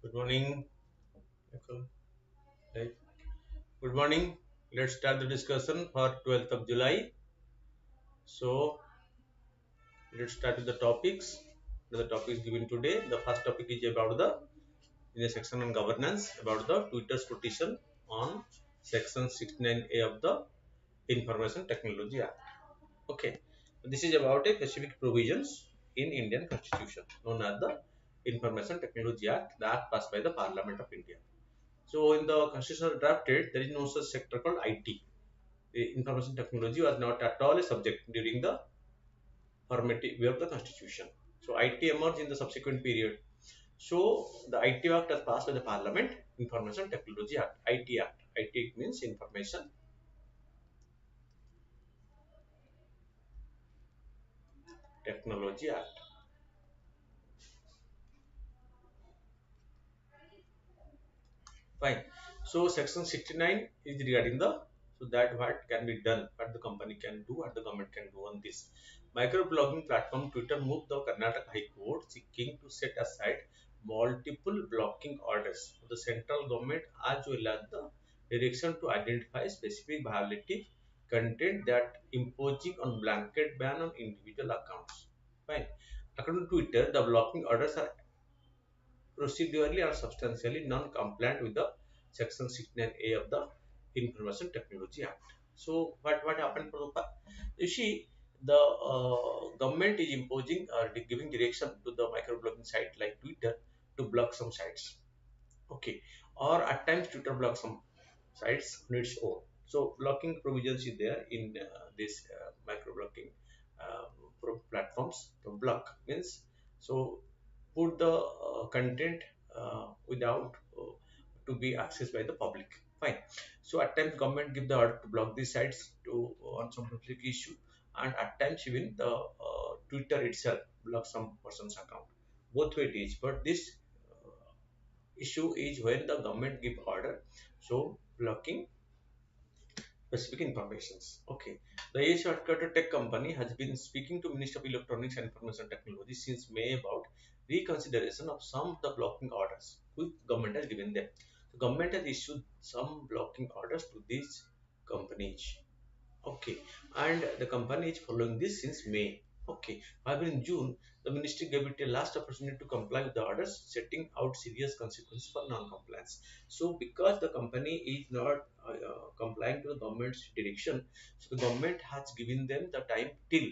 Good morning. Right. Good morning. Let's start the discussion for 12th of July. So let's start with the topics. The topics given today. The first topic is about the in the section on governance about the Twitter's petition on section 69A of the Information Technology Act. Okay. This is about a specific provisions in Indian Constitution known as the Information Technology Act, the act passed by the Parliament of India. So in the constitution drafted, there is no such sector called IT. The information technology was not at all a subject during the formative way of the constitution. So IT emerged in the subsequent period. So the IT Act was passed by the Parliament, Information Technology Act, IT Act. IT means Information Technology Act. Fine. So section 69 is regarding the so that what can be done, what the company can do, what the government can do on this. Microblogging platform Twitter moved the Karnataka High Court seeking to set aside multiple blocking orders of the central government as well as the direction to identify specific violative content that imposing on blanket ban on individual accounts. Fine. According to Twitter, the blocking orders are procedurally or substantially non-compliant with the section 69A of the Information Technology Act. So what happened, Prabhupada? You see, the government is imposing or giving direction to the microblogging site like Twitter to block some sites. Okay, or at times Twitter blocks some sites on its own. So blocking provisions is there in this microblogging uh, platforms. To block means so put the content without to be accessed by the public. Fine. So at times government give the order to block these sites to on some public issue, and at times even the Twitter itself blocks some person's account. Both way it is, but this issue is when the government give order. So blocking specific informations. Okay. The A Shortcut Tech Company has been speaking to Minister of Electronics and Information Technology since May about reconsideration of some of the blocking orders which government has given them. The government has issued some blocking orders to these companies. Okay, and the company is following this since May. Okay, however, in June, the ministry gave it a last opportunity to comply with the orders, setting out serious consequences for non-compliance. So, because the company is not complying to the government's direction, so the government has given them the time till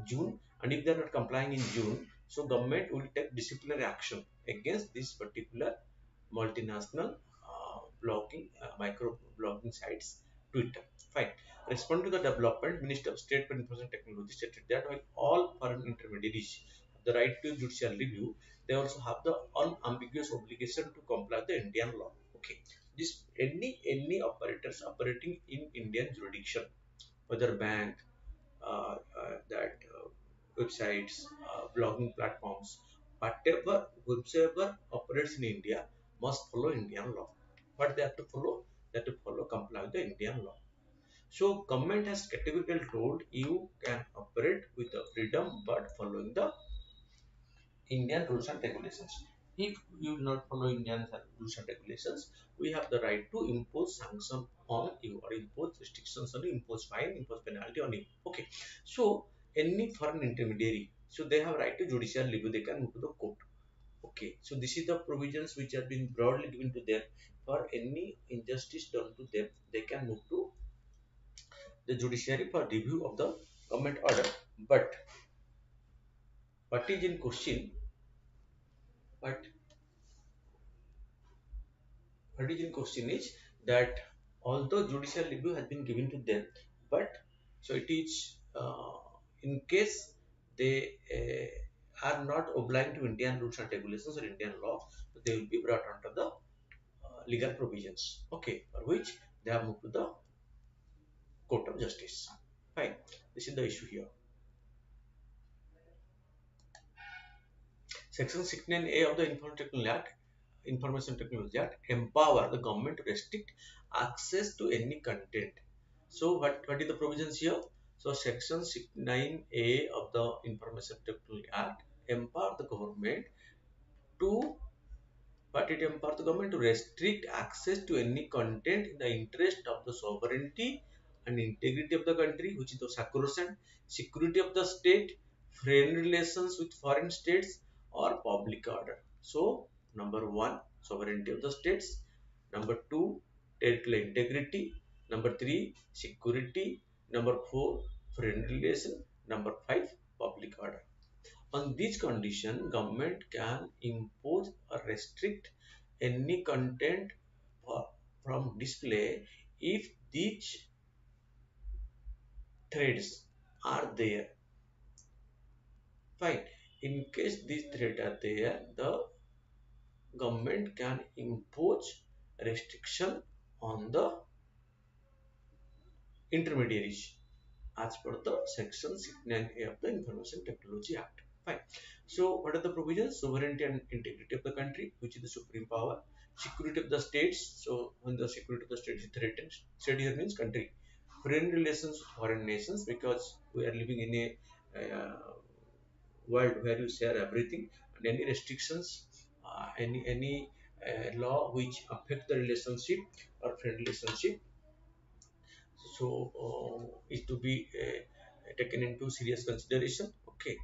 June, and if they are not complying in June, so government will take disciplinary action against this particular multinational micro blogging sites, Twitter. Fine. Respond to the development, Minister of State for Information Technology stated that while all foreign intermediaries have the right to judicial review, they also have the unambiguous obligation to comply with the Indian law. Okay. This any operators operating in Indian jurisdiction, whether bank, that websites, blogging platforms, whoever operates in India must follow Indian law. What they have to follow? They have to follow, comply with the Indian law. So government has categorically told you can operate with the freedom but following the Indian rules and regulations. If you will not follow Indian rules and regulations, we have the right to impose sanction on you or impose restrictions on you, impose fine, impose penalty on you. Okay. So any foreign intermediary, so they have right to judicial review, they can move to the court. Okay. So this is the provisions which have been broadly given to them. For any injustice done to them, they can move to the judiciary for review of the government order. But what is in question? But what is in question is that although judicial review has been given to them, but so it is in case they are not obliged to Indian rules and regulations or Indian law, they will be brought under the legal provisions. Okay, for which they have moved to the court of justice. Fine, this is the issue here. Section 69A of the Information Technology Act empower the government to restrict access to any content. So what is the provisions here? So Section 69A of the Information Technology Act empower the government to but it empowers the government to restrict access to any content in the interest of the sovereignty and integrity of the country, which is the sacrosanct security of the state, friendly relations with foreign states, or public order. So, number one, sovereignty of the states. Number two, territorial integrity. Number three, security. Number four, friendly relation. Number five, public order. On this condition, government can impose or restrict any content from display if these threats are there. Fine. In case these threats are there, the government can impose restriction on the intermediaries as per the section 69A of the Information Technology Act. Fine. So, what are the provisions? Sovereignty and integrity of the country, which is the supreme power. Security of the states. So, when the security of the state is threatened, state here means country. Foreign relations with foreign nations, because we are living in a world where you share everything, and any restrictions, any law which affect the relationship or friend relationship, so is to be taken into serious consideration. Okay,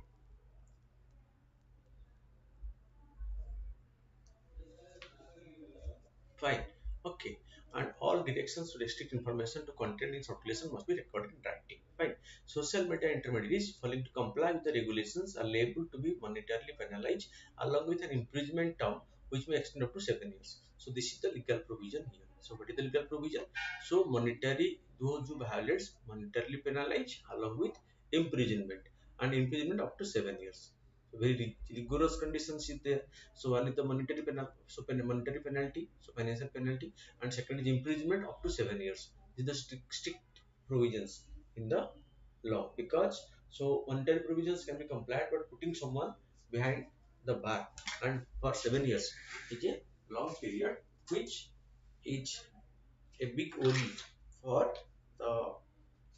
fine. Okay, and all directions to restrict information to content in circulation must be recorded in writing. Fine. Social media intermediaries failing to comply with the regulations are liable to be monetarily penalized along with an imprisonment term which may extend up to 7 years. So this is the legal provision here. So what is the legal provision? So monetary, those who violates, monetarily penalized along with imprisonment, and imprisonment up to 7 years. So very rigorous conditions is there. So one is the monetary penalty, so monetary penalty, so financial penalty, and second is imprisonment up to 7 years. These are the strict provisions in the law, because so monetary provisions can be complied, but putting someone behind the bar and for 7 years is a long period, which is a big worry for the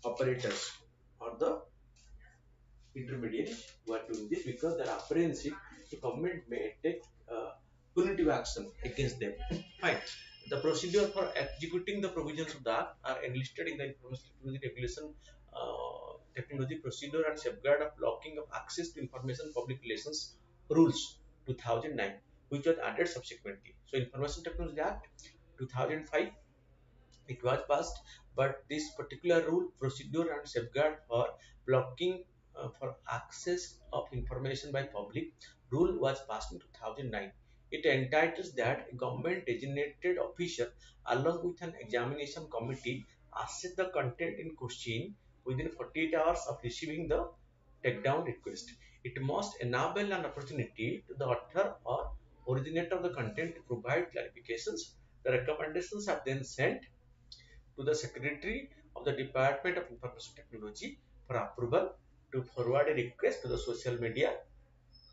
operators or the intermediaries who are doing this, because they are apprehensive the government may take punitive action against them. Fine. The procedure for executing the provisions of the Act are enlisted in the Information Technology Regulation, Technology Procedure and Safeguard of Blocking of Access to Information Public Relations Rules 2009, which was added subsequently. So, Information Technology Act 2005, it was passed, but this particular rule, procedure and safeguard for blocking for access of information by public rule was passed in 2009. It entitles that a government designated officer along with an examination committee assess the content in question within 48 hours of receiving the takedown request. It must enable an opportunity to the author or originator of the content to provide clarifications. The recommendations are then sent to the Secretary of the Department of Information Technology for approval to forward a request to the social media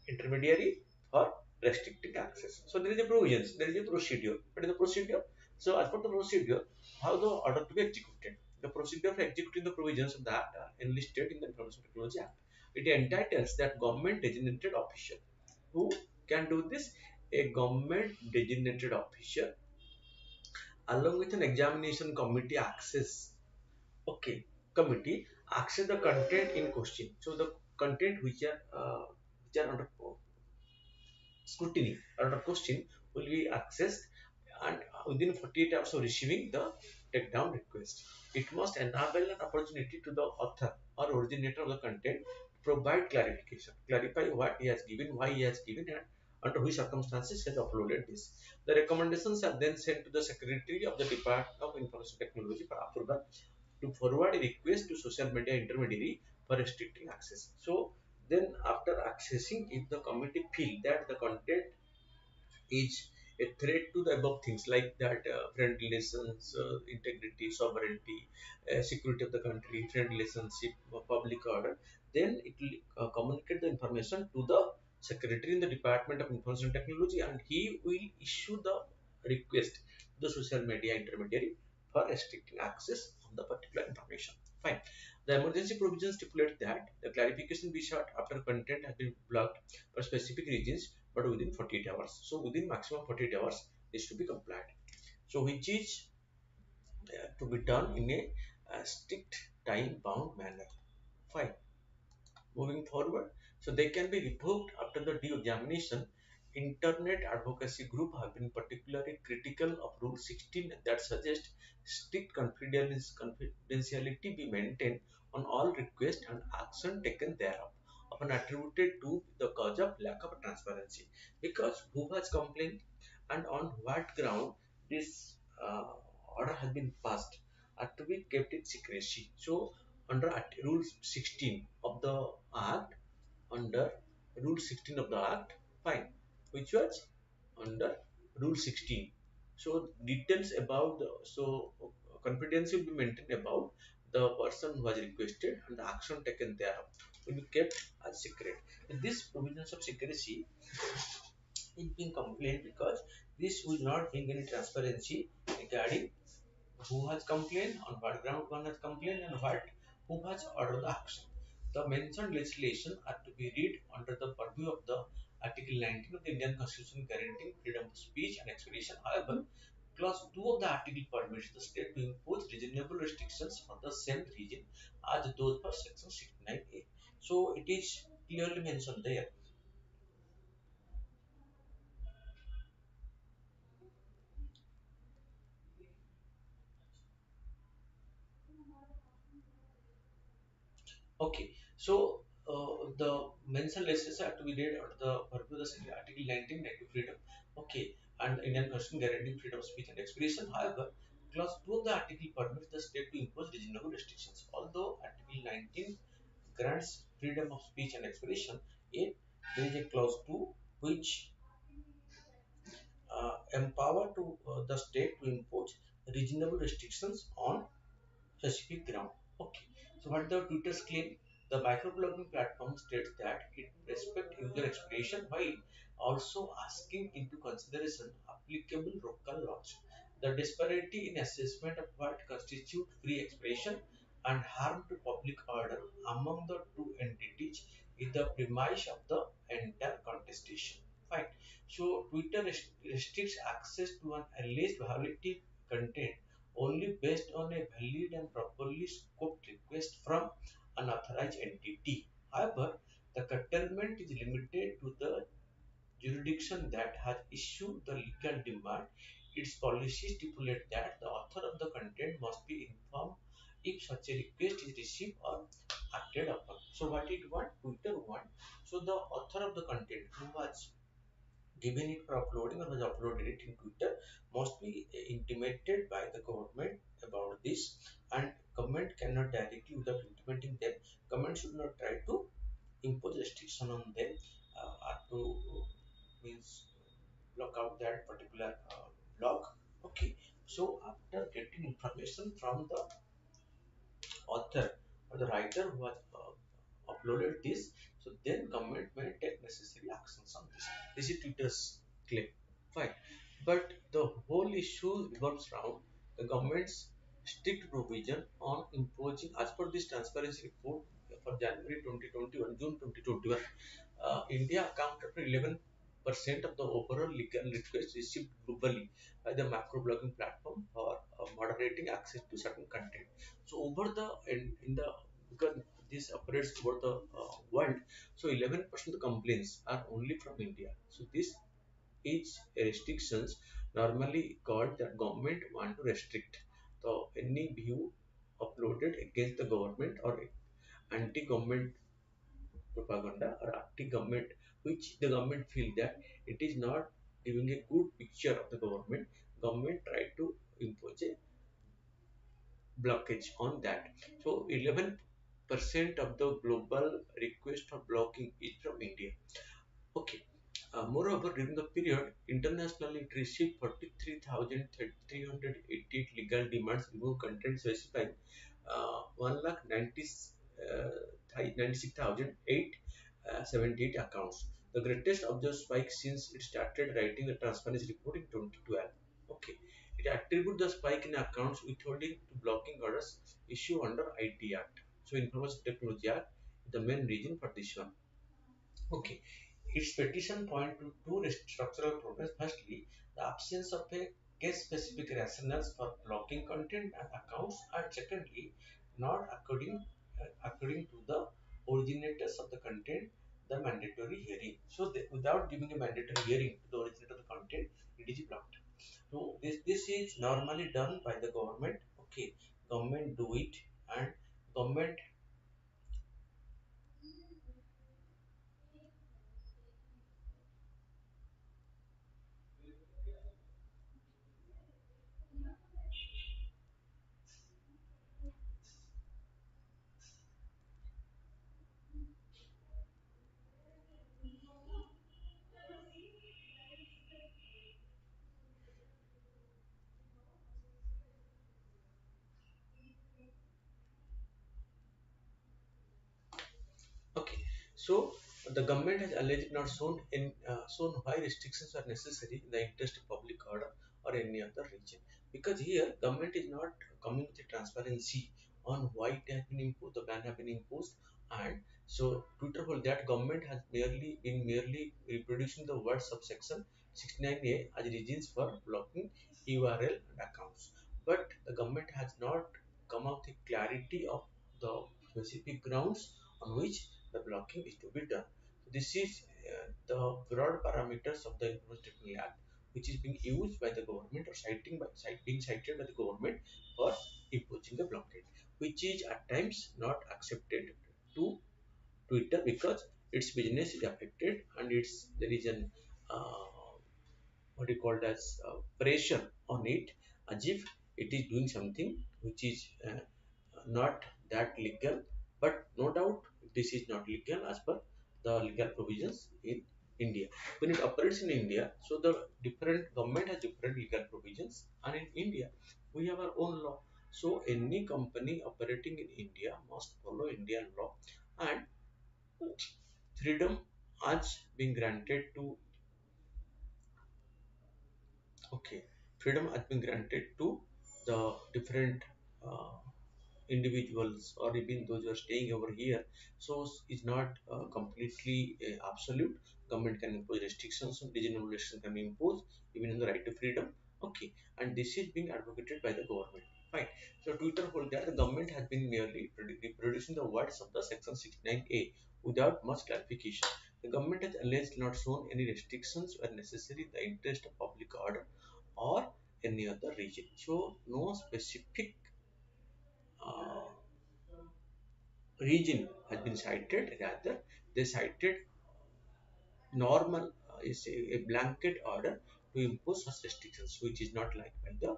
intermediary for restricting access. So there is a provisions, there is a procedure. What is the procedure? So as per the procedure, how the order to be executed. The procedure for executing the provisions of that are enlisted in the Information Technology Act. It entitles that government designated official. Who can do this? A government designated official along with an examination committee access, okay, committee access the content in question. So the content which are under scrutiny, under question, will be accessed, and within 48 hours of receiving the takedown request. It must enable an opportunity to the author or originator of the content to provide clarification, clarify what he has given, why he has given, and under which circumstances he has uploaded this. The recommendations are then sent to the Secretary of the Department of Information Technology for approval to forward a request to social media intermediary for restricting access. So then after accessing, if the committee feel that the content is a threat to the above things like that, friend relations, integrity, sovereignty, security of the country, friend relationship, public order, then it will communicate the information to the secretary in the Department of Information Technology, and he will issue the request to the social media intermediary for restricting access of the particular information. Fine. The emergency provision stipulates that the clarification be sought after content has been blocked for specific regions but within 48 hours. So within maximum 48 hours this to be complied. So which is to be done in a strict time bound manner. Fine. Moving forward, so they can be revoked after the de-examination. Internet advocacy group have been particularly critical of Rule 16 that suggests strict confidentiality be maintained on all requests and action taken thereof, often attributed to the cause of lack of transparency. Because who has complained and on what ground this order has been passed are to be kept in secrecy. So under Rule 16 of the Act, under Rule 16 of the Act, fine, which was under Rule 16. So details about the confidence will be maintained about the person who has requested and the action taken thereof will be kept as secret. And this provisions of secrecy is being complained because this will not bring any transparency regarding who has complained, on what ground one has complained, and what who has ordered the action. The mentioned legislation are to be read under the purview of the Article 19 of the Indian Constitution guaranteeing freedom of speech and expression. However, Clause 2 of the article permits the state to impose reasonable restrictions for the same region as those for Section 69A. So it is clearly mentioned there. Okay, so the mentioned legislation are to be read under the purpose of the Article 19 right to freedom. Okay, and Indian Constitution guaranteeing freedom of speech and expression. However, Clause 2 of the article permits the state to impose reasonable restrictions. Although Article 19 grants freedom of speech and expression, it there is a Clause 2 which empower to the state to impose reasonable restrictions on specific ground. Okay. So what the Twitter's claim? The microblogging platform states that it respects user expression while also asking into consideration applicable local laws. The disparity in assessment of what constitutes free expression and harm to public order among the two entities is the premise of the entire contestation. Fine. So Twitter restricts access to an alleged violative content only based on a valid and properly scoped request from an authorized entity. However, the curtailment is limited to the jurisdiction that has issued the legal demand. Its policy stipulates that the author of the content must be informed if such a request is received or acted upon. So what it want? Twitter want. So the author of the content who was given it for uploading or has uploaded it in Twitter must be intimated by the government about this, and government cannot directly without intimating them. Government should not try to impose restriction on them or to means block out that particular blog. Okay, so after getting information from the author or the writer who has uploaded this, so then government may take necessary actions on this. This is Twitter's claim. Fine. But the whole issue revolves around the government's strict provision on imposing, as per this transparency report for January 2021, June 2021, India accounted for 11% of the overall legal requests received globally by the macro blogging platform for moderating access to certain content. So over the in the because this operates over the world, so 11% of the complaints are only from India. So this is restrictions normally called that government want to restrict. So any view uploaded against the government or anti-government propaganda or anti-government, which the government feel that it is not giving a good picture of the government try to impose a blockage on that. So 11% of the global request for blocking is from India. Okay. Moreover, during the period, internationally it received 43,388 legal demands to remove content specifying 1,96,878 accounts. The greatest of the spike since it started writing the transparency report in 2012. Okay. It attributes the spike in accounts withholding to blocking orders issued under IT Act. So information technology are the main reason for this one. Okay, its petition point to two structural problems. Firstly, the absence of a case-specific rationales for blocking content and accounts, and secondly, not according to the originators of the content, the mandatory hearing. So, without giving a mandatory hearing to the originator of the content, it is blocked. So, this is normally done by the government. Okay, government do it, and government. Okay, so the government has alleged not shown why restrictions are necessary in the interest of public order or any other region. Because here government is not coming with a transparency on why it has been imposed, the ban have been imposed, and so Twitter hold that government has merely reproducing the word subsection 69A as reasons for blocking URL and accounts. But the government has not come up with clarity of the specific grounds on which the blocking is to be done. So this is the broad parameters of the Information Technology Act, which is being used by the government or being cited by the government for imposing the blockade, which is at times not accepted to Twitter because its business is affected and there is an what you called as pressure on it as if it is doing something which is not that legal, but no doubt this is not legal as per the legal provisions in India. When it operates in India, so the different government has different legal provisions, and in India we have our own law. So any company operating in India must follow Indian law, and freedom has been granted to okay, freedom has been granted to the different uh, individuals or even those who are staying over here. So it's not completely absolute. Government can impose restrictions, regional restrictions can be imposed even in the right to freedom. Okay, and this is being advocated by the government. Fine. So Twitter hold that the government has been merely reproducing the words of the section 69A without much clarification. The government has alleged not shown any restrictions were necessary in the interest of public order or any other region. So no specific uh, region has been cited, rather they cited normal is a blanket order to impose such restrictions, which is not liked by the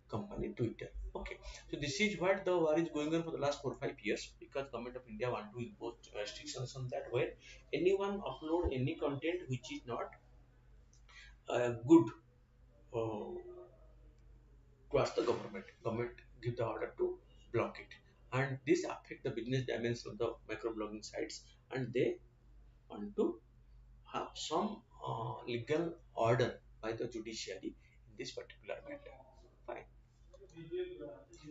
company Twitter. Okay, so this is what the war is going on for the last 4 5 years because government of India want to impose restrictions on that where anyone upload any content which is not good uh, to ask the government. Government give the order to block it, and this affect the business dimensions of the microblogging sites, and they want to have some legal order by the judiciary in this particular matter. Fine.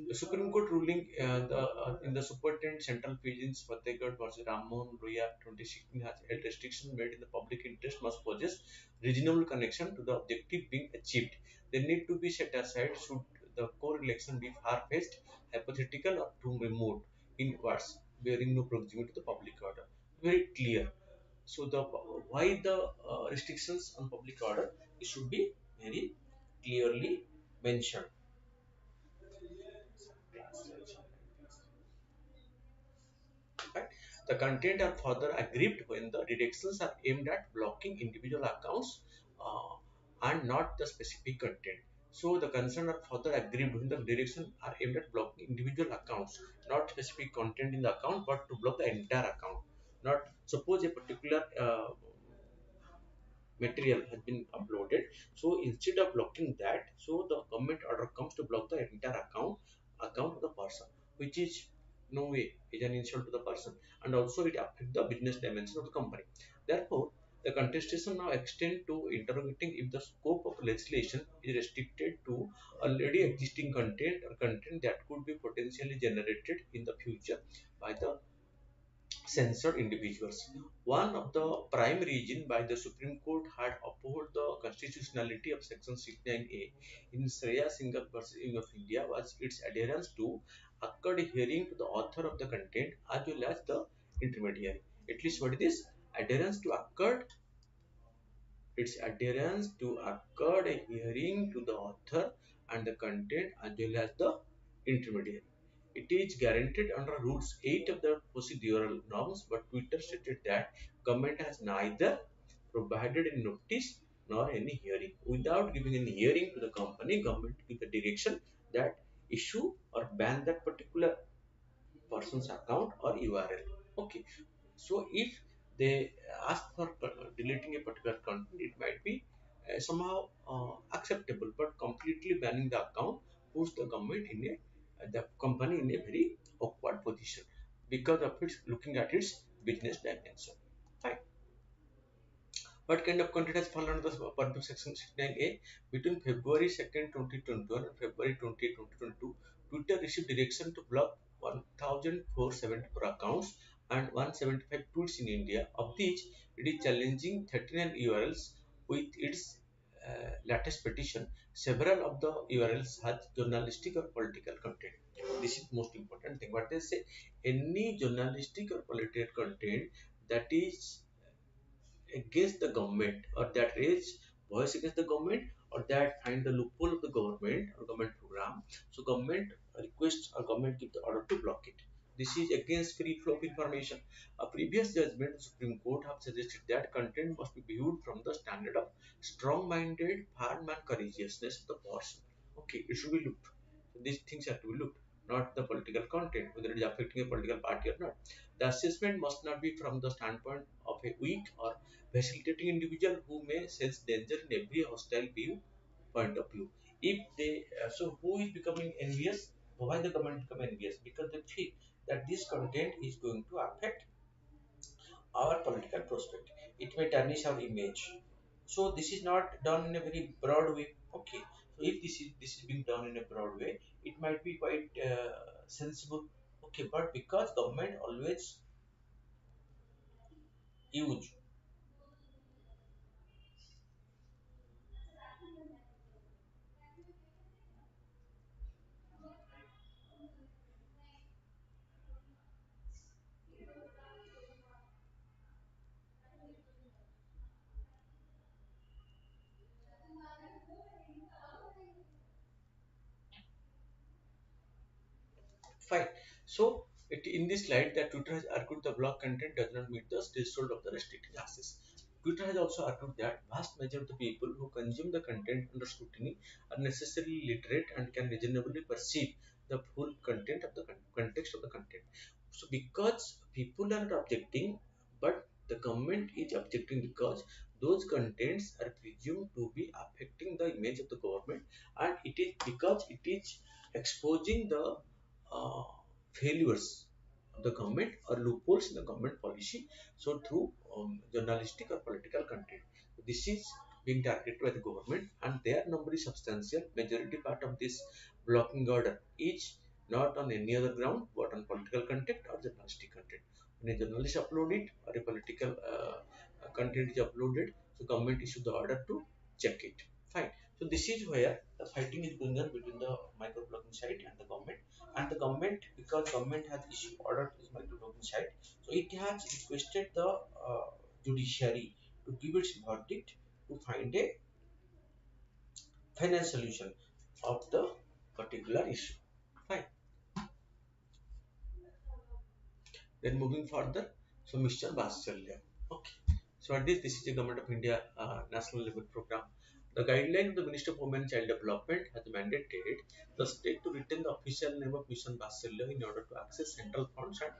The Supreme Court ruling in the Superintendent Central Pigeons Fatehgarh versus Ramon Roya 2016 has held restriction made in the public interest must possess reasonable connection to the objective being achieved. They need to be set aside should the core election be far-fetched, hypothetical, or too remote in words bearing no proximity to the public order. Very clear. So the why the restrictions on public order it should be very clearly mentioned. Right? The content are further aggrieved when the directions are aimed at blocking individual accounts and not the specific content. So the concern are further aggrieved when the directions are aimed at blocking individual accounts, not specific content in the account, but to block the entire account. Not suppose a particular material has been uploaded, so instead of blocking that, so the government order comes to block the entire account of the person, which is no way is an insult to the person, and also it affects the business dimension of the company. Therefore The contestation now extend to interrogating if the scope of legislation is restricted to already existing content or content that could be potentially generated in the future by the censored individuals. One of the prime reasons by the Supreme Court had upheld the constitutionality of Section 69A in Shreya Singhal versus Union of India was its adherence to occurred hearing to the author of the content as well as the intermediary. At least what it is adherence to occurred, its adherence to occurred a hearing to the author and the content as well as the intermediary. It is guaranteed under Rules 8 of the procedural norms, but Twitter stated that government has neither provided any notice nor any hearing. Without giving any hearing to the company, government give the direction that issue or ban that particular person's account or URL. Okay, so if they ask for deleting a particular content, it might be somehow acceptable, but completely banning the account puts the government in a the company in a very awkward position because of its looking at its business dimension. Fine. What kind of content has fallen under the purview of Section 69A? Between February 2nd, 2021 and February 20th, 2022, Twitter received direction to block 1,474 accounts and 175 tweets in India. Of these, it is challenging 39 URLs with its latest petition. Several of the URLs had journalistic or political content. This is most important thing. What they say, any journalistic or political content that is against the government or that raise voice against the government or that find the loophole of the government or government program, so government requests or government give the order to block it. This is against free flow of information. A previous judgment of Supreme Court have suggested that content must be viewed from the standard of strong-minded firm and courageousness of the person. Okay, it should be looked. So these things have to be looked, not the political content, whether it is affecting a political party or not. The assessment must not be from the standpoint of a weak or facilitating individual who may sense danger in every hostile view point of view. If they so who is becoming envious? Why the government become envious? Because they feel that this content is going to affect our political prospect. It may tarnish our image. So this is not done in a very broad way. Okay. So if this is being done in a broad way, it might be quite sensible. Okay, but because government always use. Fine. So, in this slide, that Twitter has argued the blog content does not meet the threshold of the restricted access. Twitter has also argued that vast majority of the people who consume the content under scrutiny are necessarily literate and can reasonably perceive the full content of the context of the content. So, because people are not objecting, but the government is objecting because those contents are presumed to be affecting the image of the government, and it is because it is exposing the uh, failures of the government or loopholes in the government policy. So through journalistic or political content, this is being targeted by the government, and their number is substantial. Majority part of this blocking order is not on any other ground but on political content or journalistic content. When a journalist upload it or a political content is uploaded, so government issues the order to check it. Fine. So this is where the fighting is going on between the microblogging site and the government. And the government, because government has issued order to this microblogging site, so it has requested the judiciary to give its verdict to find a final solution of the particular issue. Fine. Then moving further, so Mr. Vasalya. Okay. So at this is the Government of India national level program. The guideline of the Minister of Women and Child Development has mandated the state to retain the official name of Mission Vasalya in order to access central funds and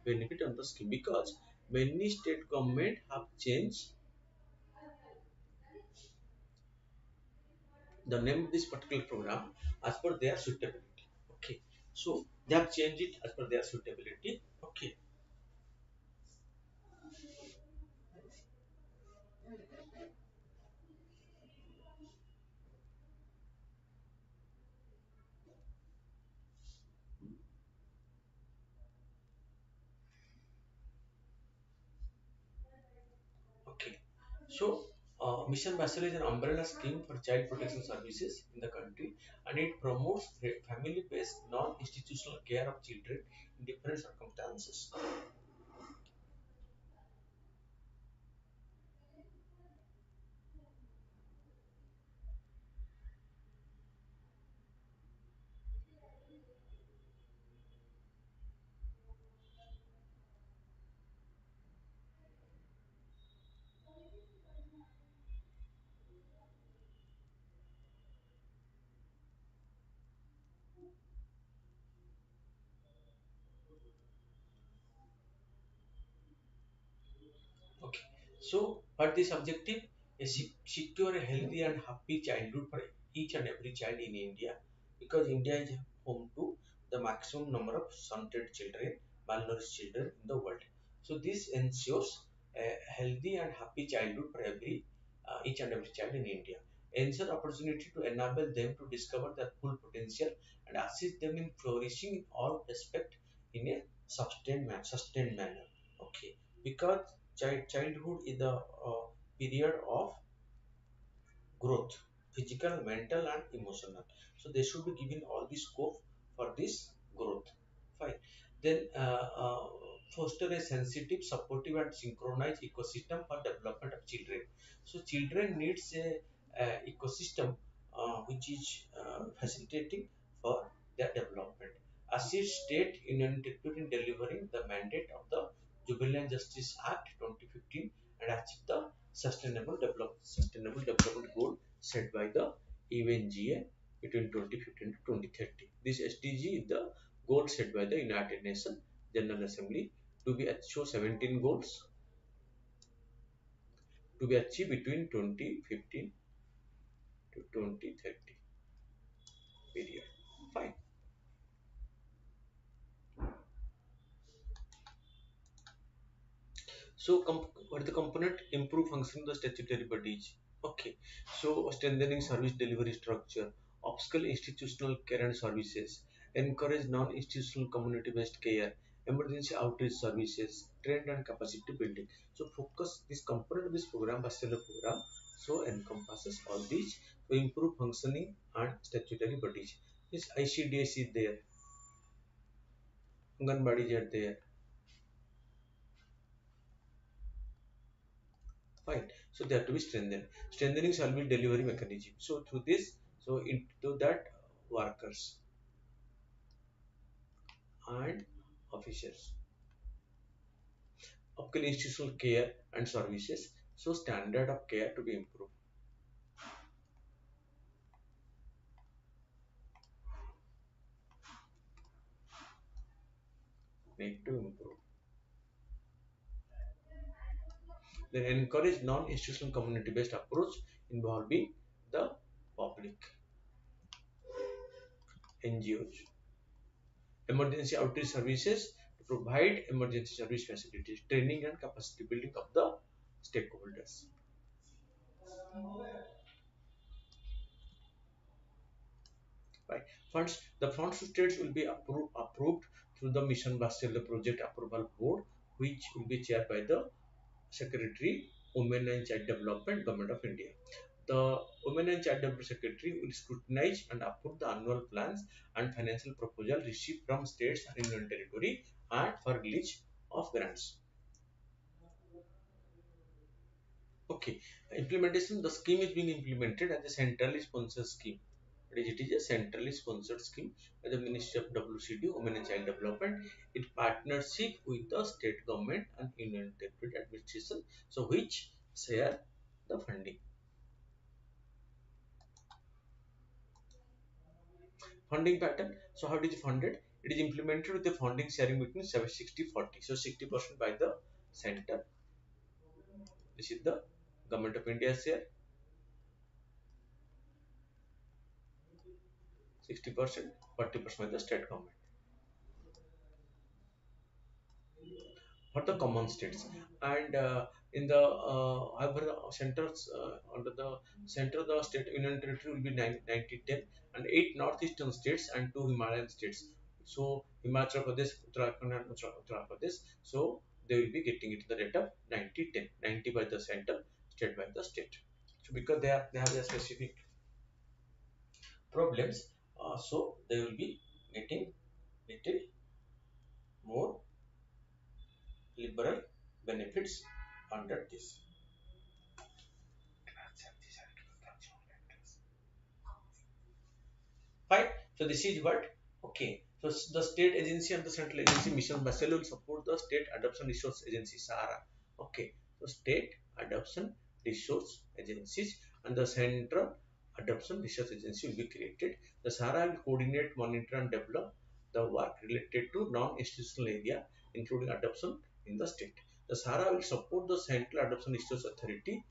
benefit on the scheme, because many state government have changed the name of this particular program as per their suitability. Okay. So they have changed it as per their suitability. Okay. So, Mission Basel is an umbrella scheme for child protection services in the country, and it promotes family-based non-institutional care of children in different circumstances. Okay. So, what this objective is secure a healthy and happy childhood for each and every child in India, because India is home to the maximum number of stunted children, malnourished children in the world. So, this ensures a healthy and happy childhood for every each and every child in India. Ensure opportunity to enable them to discover their full potential and assist them in flourishing in all aspect in a sustained manner. Okay, because childhood is the period of growth, physical, mental, and emotional. So they should be given all the scope for this growth. Fine. Then foster a sensitive, supportive, and synchronized ecosystem for development of children. So children needs a ecosystem which is facilitating for their development. Assist state union territory in delivering the mandate of the Jubilant Justice Act 2015 and achieve the sustainable development goal set by the UNGA between 2015 to 2030. This SDG is the goal set by the United Nations General Assembly to be achieved 17 goals to be achieved between 2015 to 2030 period. Fine. So, what is the component? Improve function of the statutory bodies. Okay. So, strengthening service delivery structure, upscale institutional care and services, encourage non-institutional community-based care, emergency outreach services, trend and capacity building. So, focus this component of this program, Bachelor program, so encompasses all these to improve functioning and statutory bodies. This ICDS is there, Anganwadis are there. Fine. So they have to be strengthened. Strengthening shall be delivery mechanism. So through this, so into that workers and officials, upscale institutional care and services. So standard of care to be improved. Need to improve. Then encourage non-institutional community-based approach involving the public, NGOs, emergency outreach services to provide emergency service facilities, training and capacity building of the stakeholders. Right. The funds to states will be approved through the Mission Bastille Project Approval Board, which will be chaired by the Secretary, Women and Child Development, Government of India. The Women and Child Development Secretary will scrutinize and approve the annual plans and financial proposal received from states and union territory and for release of grants. Okay, implementation. The scheme is being implemented as a centrally sponsored scheme. It is a centrally sponsored scheme by the Ministry of WCD, Women and Child Development, in partnership with the state government and union territory administration, so which share the funding. Funding pattern. So how it is funded? It is implemented with the funding sharing between 60-40. So 60% by the center. This is the government of India share. 60%, 40% by the state government. For the common states, and in the however centers under the center the state union territory will be 90-10 and 8 northeastern states and 2 Himalayan states. So Himachal Pradesh, Uttarakhand and Uttar Pradesh, so they will be getting it the rate of 90-10, 90 by the center, state by the state. So because they have their specific problems, so they will be getting little more liberal benefits under this. Fine. So this is what. Okay. So the state agency and the central agency mission Basel will support the state adoption resource agency SARA. Okay. So state adoption resource agencies and the central adoption research agency will be created. The SARA will coordinate, monitor and develop the work related to non-institutional area, including adoption in the state. The SARA will support the central adoption research authority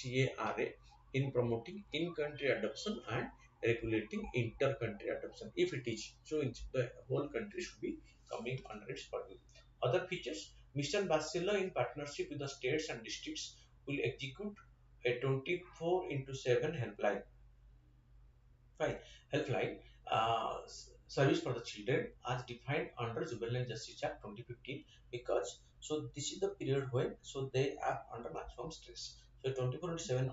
CARA in promoting in-country adoption and regulating inter-country adoption. If it is so, the whole country should be coming under its purview. Other features: Mission Bachelor in partnership with the states and districts will execute a 24 into 7 helpline. Fine. Helpline service for the children as defined under Juvenile Justice Act 2015, because so this is the period when so they are under maximum stress. So 24 into 7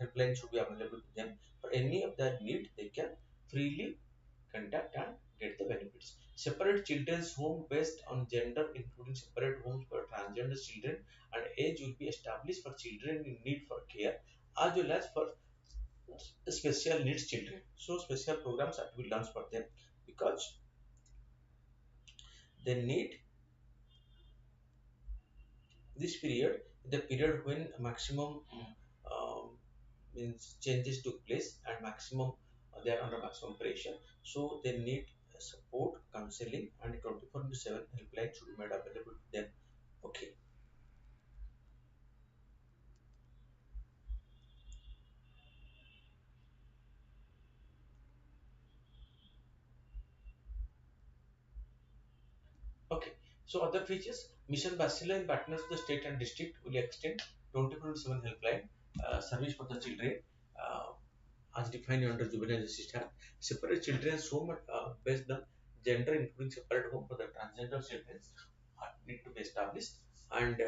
helpline should be available to them. For any of their need, they can freely contact and get the benefits. Separate children's home based on gender, including separate homes for transgender children, and age will be established for children in need for care as well as for special needs children. So special programs have to be launched for them because they need this period, the period when maximum means changes took place and maximum they are under maximum pressure. So they need support, counseling, and 24 into 7 helpline should be made available to them. Okay. Okay. So other features, Mission Bachelor in partners with the state and district will extend 24 into 7 helpline service for the children. Uh, as defined under Juvenile Justice Act. Separate children's home based on gender, including separate home for the transgender children, need to be established, and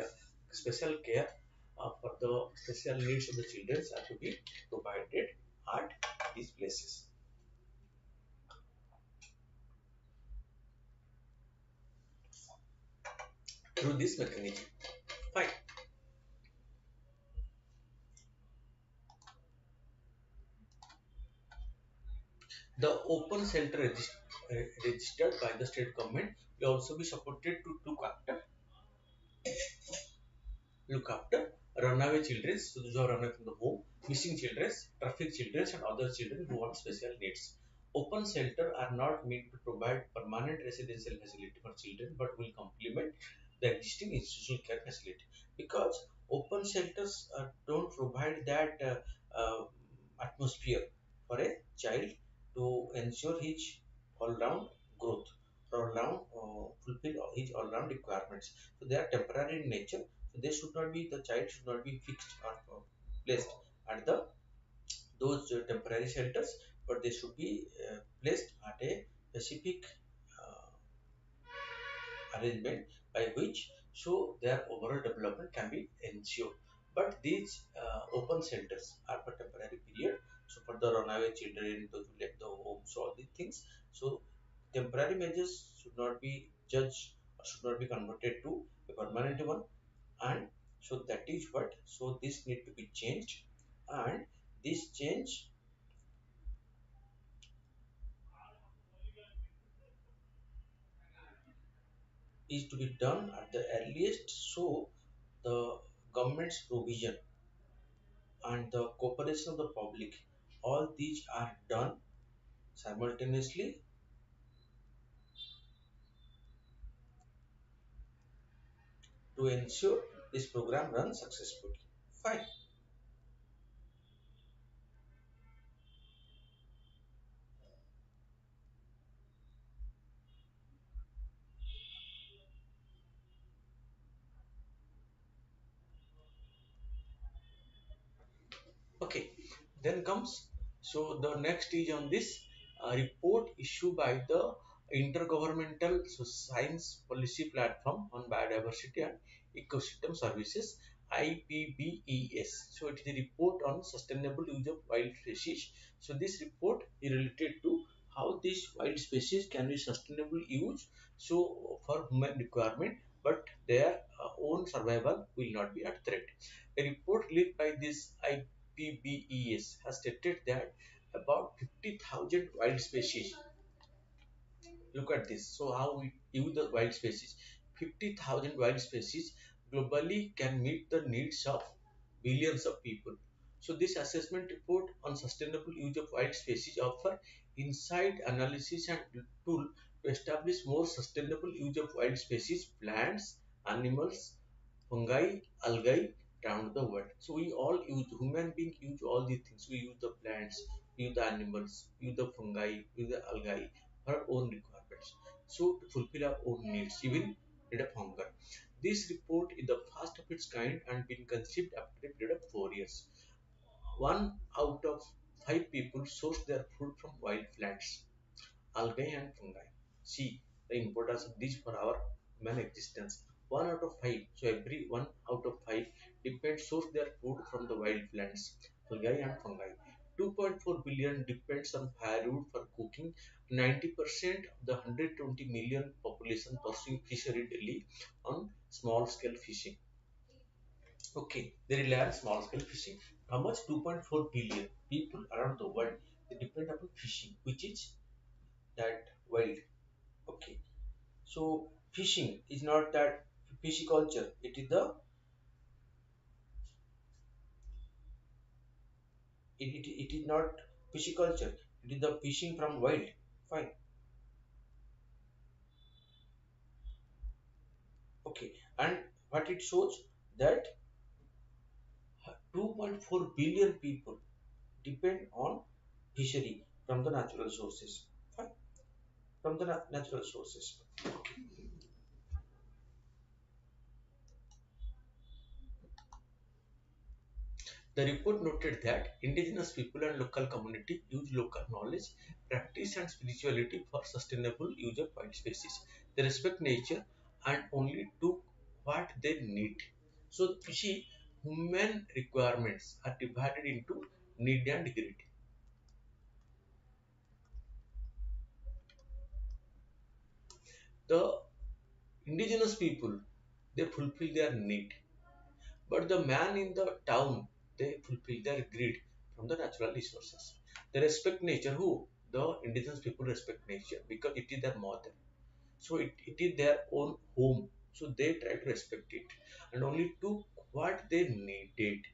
special care for the special needs of the children are to be provided at these places through this mechanism. Fine. The open shelter registered by the state government will also be supported to look after runaway children, so those who are runaway from the home, missing children, traffic children, and other children who have special needs. Open shelter are not meant to provide permanent residential facility for children, but will complement the existing institutional care facility. Because open shelters don't provide that atmosphere for a child to ensure his all-round growth, all-round fulfill his all-round requirements. So they are temporary in nature, so they should not be, the child should not be fixed or placed at the those temporary shelters, but they should be placed at a specific uh, arrangement by which so their overall development can be ensured. But these open shelters are for temporary period. So for the runaway children, those who left the home, so all these things. So temporary measures should not be judged or should not be converted to a permanent one, and so that is what, so this need to be changed, and this change is to be done at the earliest, so the government's provision and the cooperation of the public, all these are done simultaneously to ensure this program runs successfully. Fine. Okay, then comes, so the next is on this report issued by the Intergovernmental Science Policy Platform on Biodiversity and Ecosystem Services. IPBES. So it is a report on sustainable use of wild species. So this report is related to how these wild species can be sustainable use. So for human requirement, but their own survival will not be at threat. A report released by this IPBES has stated that about 50,000 wild species. Look at this. So how we use the wild species. 50,000 wild species globally can meet the needs of billions of people. So this assessment report on sustainable use of wild species offer insight, analysis and tool to establish more sustainable use of wild species, plants, animals, fungi, algae around the world. So we all use, human being use all these things. We use the plants, we use the animals, we use the fungi, we use the algae for our own requirements. So to fulfill our own needs, even need of hunger. This report is the first of its kind and been conceived after a period of 4 years. One out of five people source their food from wild plants, algae and fungi. See the importance of these for our human existence. One out of five, so every one out of five depends source their food from the wild plants, algae and fungi. 2.4 billion depends on firewood for cooking. 90% of the 120 million population pursuing fishery daily on small scale fishing. Okay, they rely on small scale fishing. How much? 2.4 billion people around the world they depend upon fishing, which is that wild. Okay, so fishing is not that pisciculture. It is not pisciculture. It is the fishing from wild. Fine. Okay, and what it shows that 2.4 billion people depend on fishery from the natural sources. Fine, from the natural sources. Okay. The report noted that indigenous people and local community use local knowledge, practice and spirituality for sustainable use of wild species. They respect nature and only do what they need. So you see, human requirements are divided into need and greed. The indigenous people they fulfill their need, but the man in the town they fulfill their greed from the natural resources. They respect nature. Who? The indigenous people respect nature because it is their mother. So it is their own home. So they try to respect it and only to what they needed,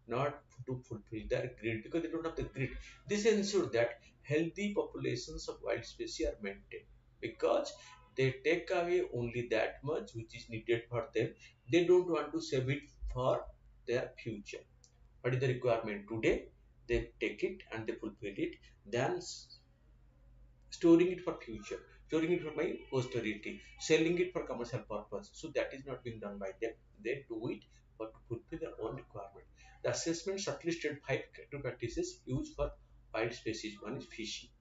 not to fulfill their greed because they don't have the greed. This ensures that healthy populations of wild species are maintained because they take away only that much which is needed for them. They don't want to save it for their future. What is the requirement today? They take it and they fulfill it. Then storing it for future, storing it for my posterity, selling it for commercial purpose. So that is not being done by them. They do it but to fulfill their own requirement. The assessment shortlisted five critical practices used for wild species. One is fishing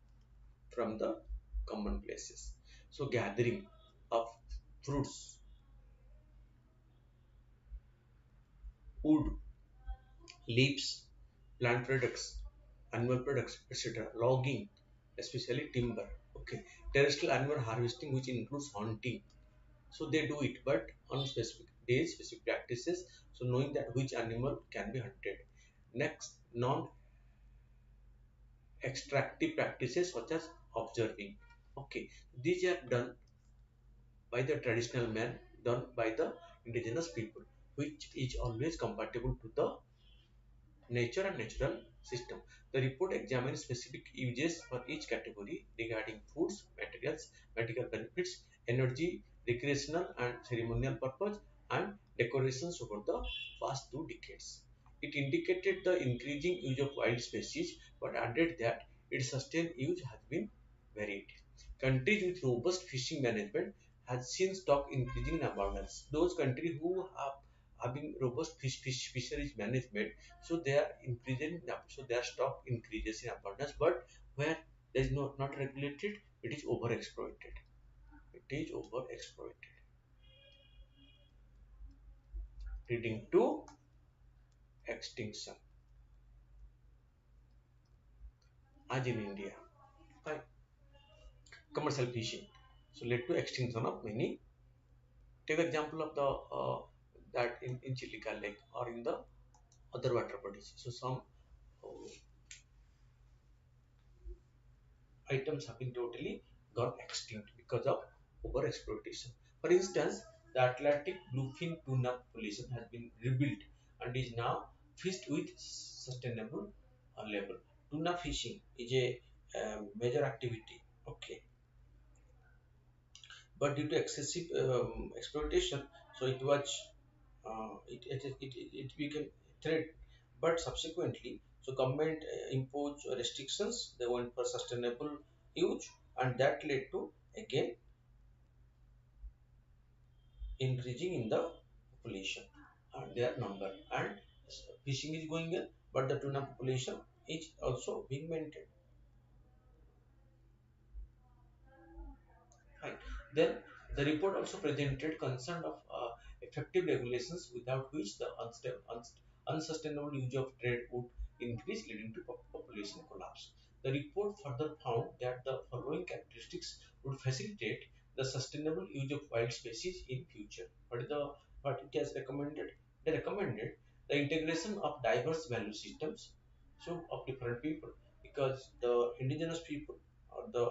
from the common places. So gathering of fruits, wood, leaves, plant products, animal products, etc. Logging, especially timber. Okay, terrestrial animal harvesting, which includes hunting. So they do it, but on specific days, specific practices. So knowing that which animal can be hunted. Next, non-extractive practices such as observing. Okay, these are done by the traditional man, done by the indigenous people, which is always compatible to the nature and natural system. The report examines specific uses for each category regarding foods, materials, medical benefits, energy, recreational and ceremonial purpose, and decorations over the past 2 decades. It indicated the increasing use of wild species but added that its sustained use has been varied. Countries with robust fishing management have seen stock increasing in abundance. Those countries who have having robust fisheries management, so they are increasing so their stock increases in abundance. But where there is not regulated, it is overexploited. It is overexploited, leading to extinction as in India. Fine. Commercial fishing. So led to extinction of many. Take example of the that in Chilika Lake or in the other water bodies. So some uh, items have been totally gone extinct because of over exploitation. For instance, the Atlantic bluefin tuna population has been rebuilt and is now fished with sustainable level. Tuna fishing is a major activity. Okay, but due to excessive exploitation, so it became threat. But subsequently, so government imposed restrictions. They went for sustainable use, and that led to again increasing in the population and their number. And fishing is going on, but the tuna population is also being maintained. Right. Then the report also presented concern of effective regulations without which the unsustainable use of trade would increase, leading to population collapse. The report further found that the following characteristics would facilitate the sustainable use of wild species in future. What it has recommended? They recommended the integration of diverse value systems, so of different people, because the indigenous people or the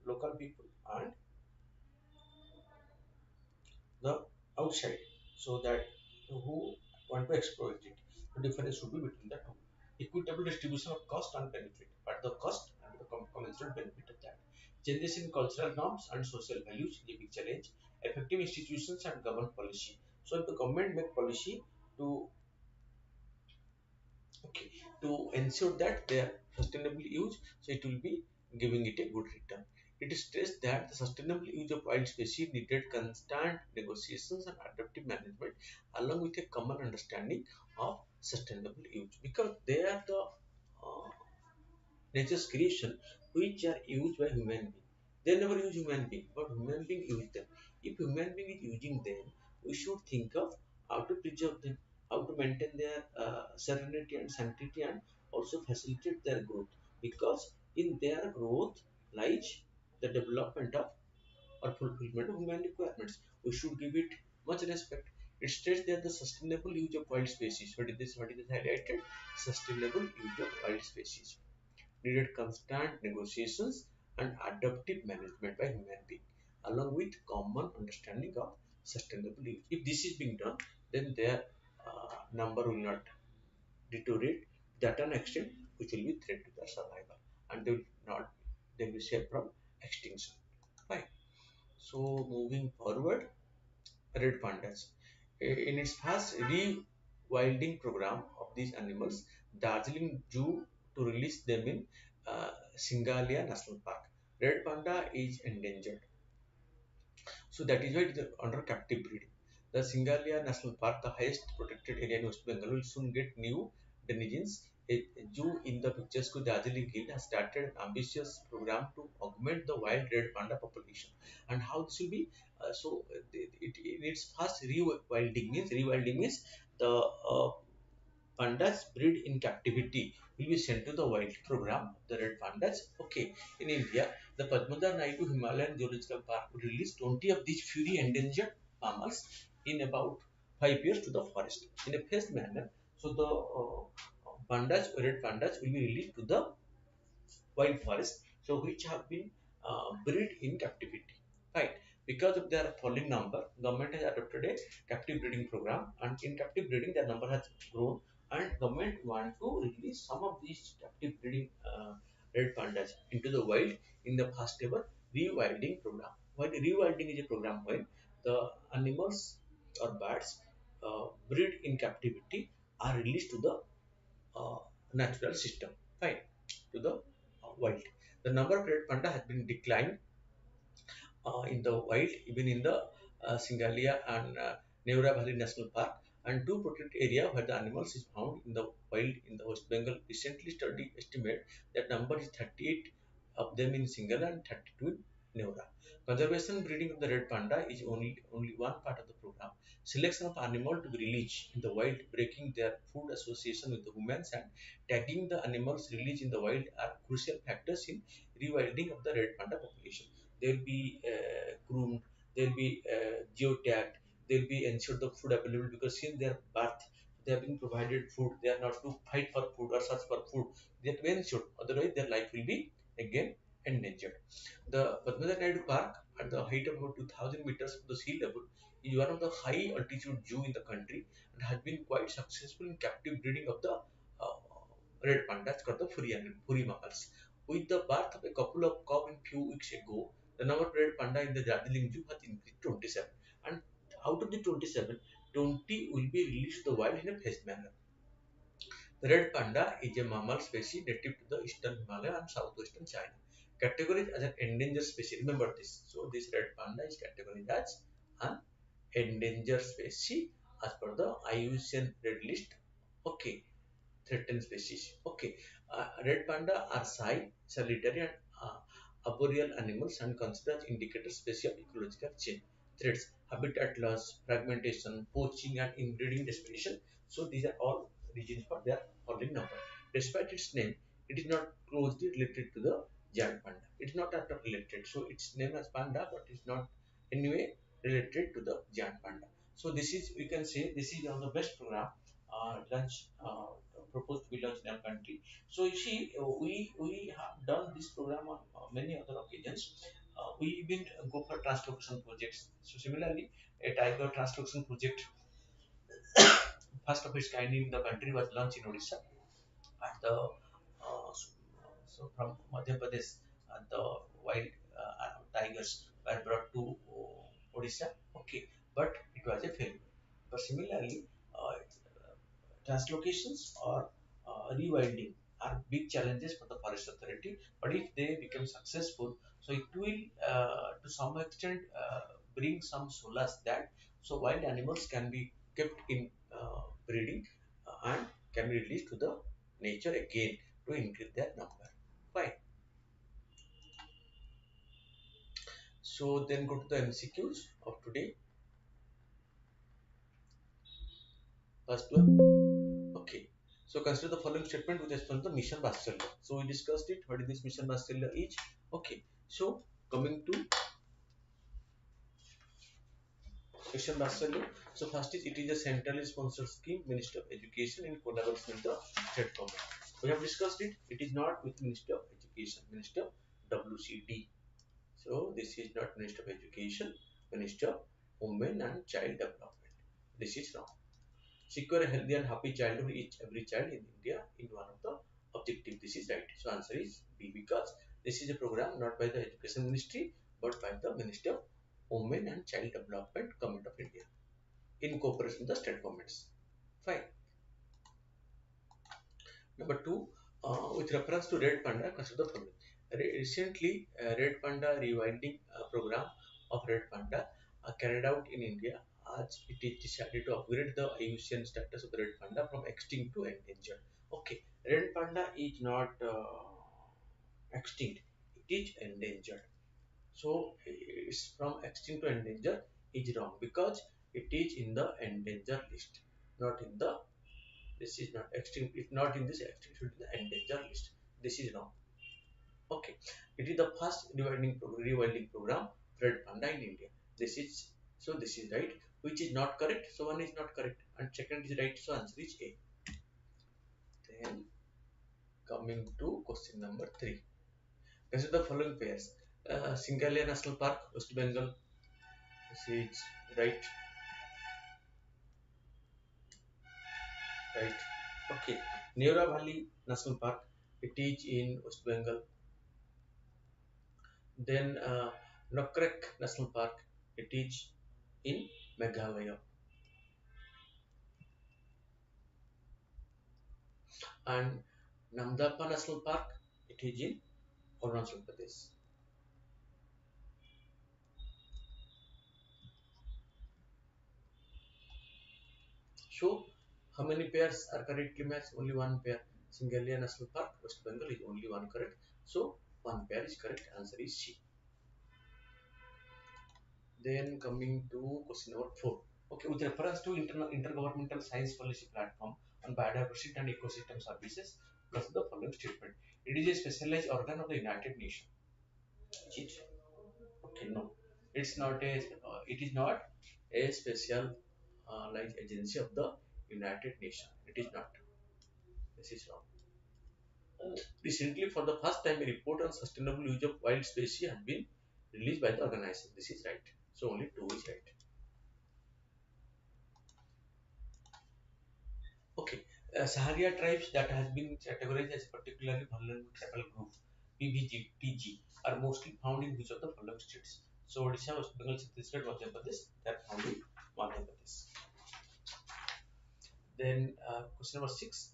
local people and the outside, so that who want to exploit it. The difference should be between the two. Equitable distribution of cost and benefit, but the cost and the commensurate benefit of that. Changes in cultural norms and social values is a big challenge. Effective institutions and government policy. So if the government make policy to okay to ensure that they are sustainably used, so it will be giving it a good return. It is stressed that the sustainable use of wild species needed constant negotiations and adaptive management along with a common understanding of sustainable use, because they are the uh, nature's creation which are used by human being. They never use human being, but human being use them. If human being is using them, we should think of how to preserve them, how to maintain their serenity and sanctity, and also facilitate their growth. Because in their growth lies the development of or fulfillment of human requirements. We should give it much respect. It states that the sustainable use of wild species. What is this? What is this highlighted? Sustainable use of wild species needed constant negotiations and adaptive management by human beings, along with common understanding of sustainability. If this is being done, then their number will not deteriorate that an extent which will be threat to their survival, and they will be safe from extinction. Fine. So moving forward, red pandas. In its first rewilding program of these animals, Darjeeling Zoo to release them in Singalia National Park. Red panda is endangered, so that is why it is under captive breeding. The Singalia National Park, the highest protected area in West Bengal, will soon get new denizens. A zoo in the picturesque Darjeeling Hill has started an ambitious program to augment the wild red panda population. And how this will be? In its first rewilding means the pandas bred in captivity will be sent to the wild program, the red pandas. Okay, in India, the Padmada Naidu Himalayan Zoological Park will release 20 of these fully endangered mammals in about 5 years to the forest in a phased manner. So the red pandas will be released to the wild forest, so which have been bred in captivity. Right. Because of their falling number, government has adopted a captive breeding program, and in captive breeding, their number has grown, and government want to release some of these captive breeding red pandas into the wild in the first ever rewilding program. When rewilding is a program when the animals or birds bred in captivity are released to the uh, natural system, fine, to the wild. The number of red panda has been declined in the wild, even in the Singalia and Neura Valley National Park, and two protected area where the animals is found in the wild in the West Bengal. Recently study estimate that number is 38 of them in Sinhala and 32 Neura. Conservation breeding of the red panda is only one part of the program. Selection of animal to be released in the wild, breaking their food association with the humans, and tagging the animals released in the wild are crucial factors in rewilding of the red panda population. They will be groomed, they will be geotagged, they will be ensured the food available because since their birth they have been provided food. They are not to fight for food or search for food. They have to be ensured. Otherwise, their life will be again endangered. The Padma Naidu Park, at the height of about 2000 meters from the sea level, is one of the high altitude zoo in the country and has been quite successful in captive breeding of the uh, red pandas called the Furi mammals. With the birth of a couple of cub in few weeks ago, the number of red panda in the Darjeeling Zoo has increased to 27. And out of the 27, 20 will be released to the wild in a phased manner. The red panda is a mammal species native to the eastern Himalaya and southwestern China. Categorized as an endangered species. Remember this. So this red panda is categorized as an endangered species as per the IUCN Red List. Okay, threatened species. Okay, red panda are shy, solitary, and arboreal animals and considered as indicators species of ecological change. Threats: habitat loss, fragmentation, poaching, and inbreeding desperation. So these are all reasons for their falling number. Despite its name, it is not closely related to the giant panda. It is not at all related. So its name as panda, but it's not anyway related to the giant panda. So this is, we can say, this is one of the best program lunch proposed to be launched in our country. So you see, we have done this program on many other occasions. We been go for translocation projects. So similarly, a tiger translocation project, first of its kind in the country, was launched in Odisha at the so from Madhya Pradesh, the wild tigers were brought to Odisha. Okay, but it was a failure. But similarly, translocations or rewilding are big challenges for the forest authority. But if they become successful, so it will to some extent bring some solace that so wild animals can be kept in breeding and can be released to the nature again to increase their number. Fine. So then go to the MCQs of today. First one. Okay. So consider the following statement with respect to the mission Vatsala. So we discussed it. What is this mission Vatsala is? Okay. So coming to mission Vatsala. So first is, it is a centrally sponsored scheme, Minister of Education in collaboration with the state government. We have discussed it. It is not with Minister of Education, Minister WCD. So this is not Minister of Education, Minister of Women and Child Development. This is wrong. Secure a healthy and happy childhood each every child in India in one of the objective. This is right. So answer is B, because this is a program not by the Education Ministry but by the Ministry of Women and Child Development, Government of India, in cooperation with the state governments. Fine. Number two, with reference to red panda, consider the following. Recently, red panda rewilding program of red panda carried out in India, as it is decided to upgrade the IUCN status of the red panda from extinct to endangered. Okay, red panda is not extinct; it is endangered. So, it's from extinct to endangered is wrong because it is in the endangered list, not in the, this is not extinct. It's not in this extinct. It should be the endangered list. This is wrong. Okay. It is the first rewilding program red panda in India. This is, so this is right. Which is not correct. So one is not correct and second is right. So answer is A. Then coming to question number 3. Consider the following pairs. Singalia National Park, West Bengal. This is right. Right. Okay. Neora Valley National Park. It is in West Bengal. Then Nokrek National Park, it is in Meghalaya. And Namdapa National Park, it is in Arunachal Pradesh. So, how many pairs are correctly matched? Only one pair. Singalia National Park, West Bengal is only one correct. So, one pair is correct. Answer is C. Then coming to question number 4. Okay, with reference to intergovernmental science policy platform on biodiversity and ecosystem services, plus the following statement. It is a specialized organ of the United Nations. Is it? Okay, no. It's not a. It is not a special like agency of the United Nations. It is not. This is wrong. Recently, for the first time, a report on sustainable use of wild species has been released by the organization. This is right. So only two is right. Okay, Saharia tribes that has been categorized as a particularly vulnerable tribal group, PVG, are mostly found in which of the following states? So Odisha, West Bengal, Chhattisgarh, Madhya Pradesh, they are found in Madhya Pradesh. Then question number 6.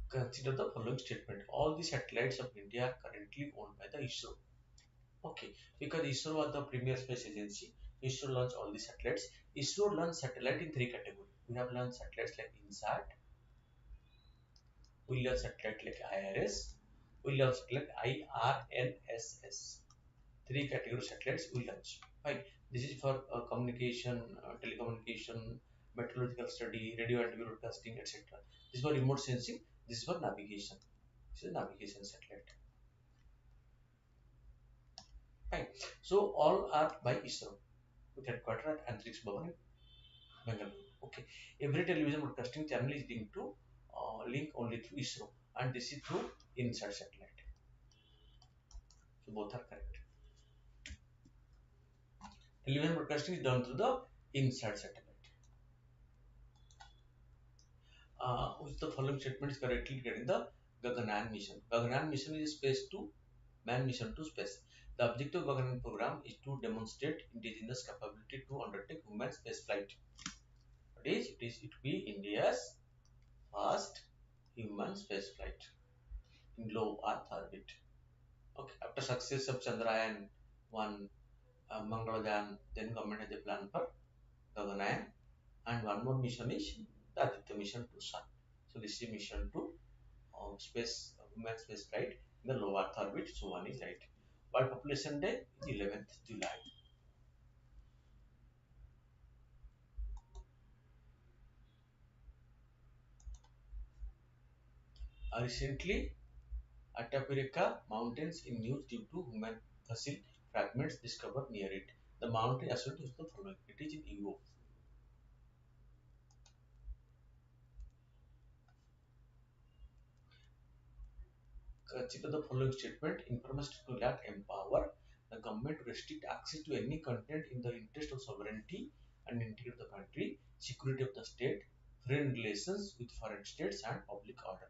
Consider the following statement. All the satellites of India are currently owned by the ISRO. Okay, because ISRO was the premier space agency, ISRO launched all the satellites. ISRO launched satellite in three categories. We have launched satellites like INSAT, we launch satellite like IRS, we launch satellite IRNSS. Three category satellites we launch. Fine. This is for communication, telecommunication, meteorological study, radio and broadcasting, etc. This is for remote sensing. This is for navigation. This is navigation satellite. Fine. So all are by ISRO with headquarters at Antrix Bhavan in Bengaluru. Okay. Every television broadcasting channel is linked to link only through ISRO, and this is through INSAT satellite. So both are correct. Television broadcasting is done through the INSAT satellite. Which the following statement is correctly getting the Gaganyaan mission. Gaganyaan mission is a space to man mission to space. The objective of Gaganyaan program is to demonstrate indigenous capability to undertake human space flight. What is it? It will be India's first human space flight in low Earth orbit. Okay, after success of Chandrayaan 1, Mangalyaan, then government has a plan for Gaganyaan, and one more mission is the Aditya mission to Sun. So this is mission to space human space flight in the low Earth orbit. So one is right. World Population Day is 11th July. Recently, Atapurika Mountains in news due to human fossil fragments discovered near it. The mountain associated with the following. It is in Europe. Consider the following statement. Information technology act empower the government to restrict access to any content in the interest of sovereignty and integrity of the country, security of the state, foreign relations with foreign states, and public order.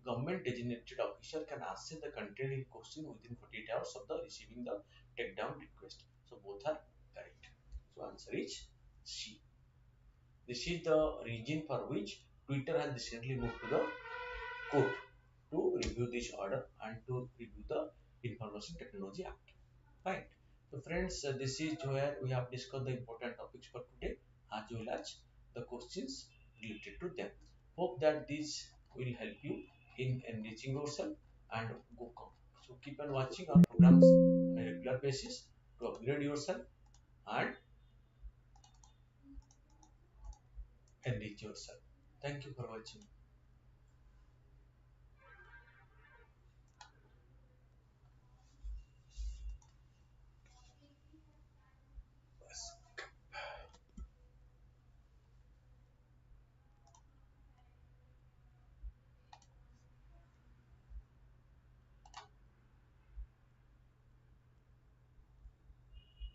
Government designated officer can access the content in question within 48 hours of the receiving the takedown request. So both are correct. So answer is C. This is the reason for which Twitter has recently moved to the court to review this order and to review the Information Technology Act. Fine. So friends, this is where we have discussed the important topics for today as well as the questions related to them. Hope that this will help you in enriching yourself and go come. So keep on watching our programs on a regular basis to upgrade yourself and enrich yourself. Thank you for watching.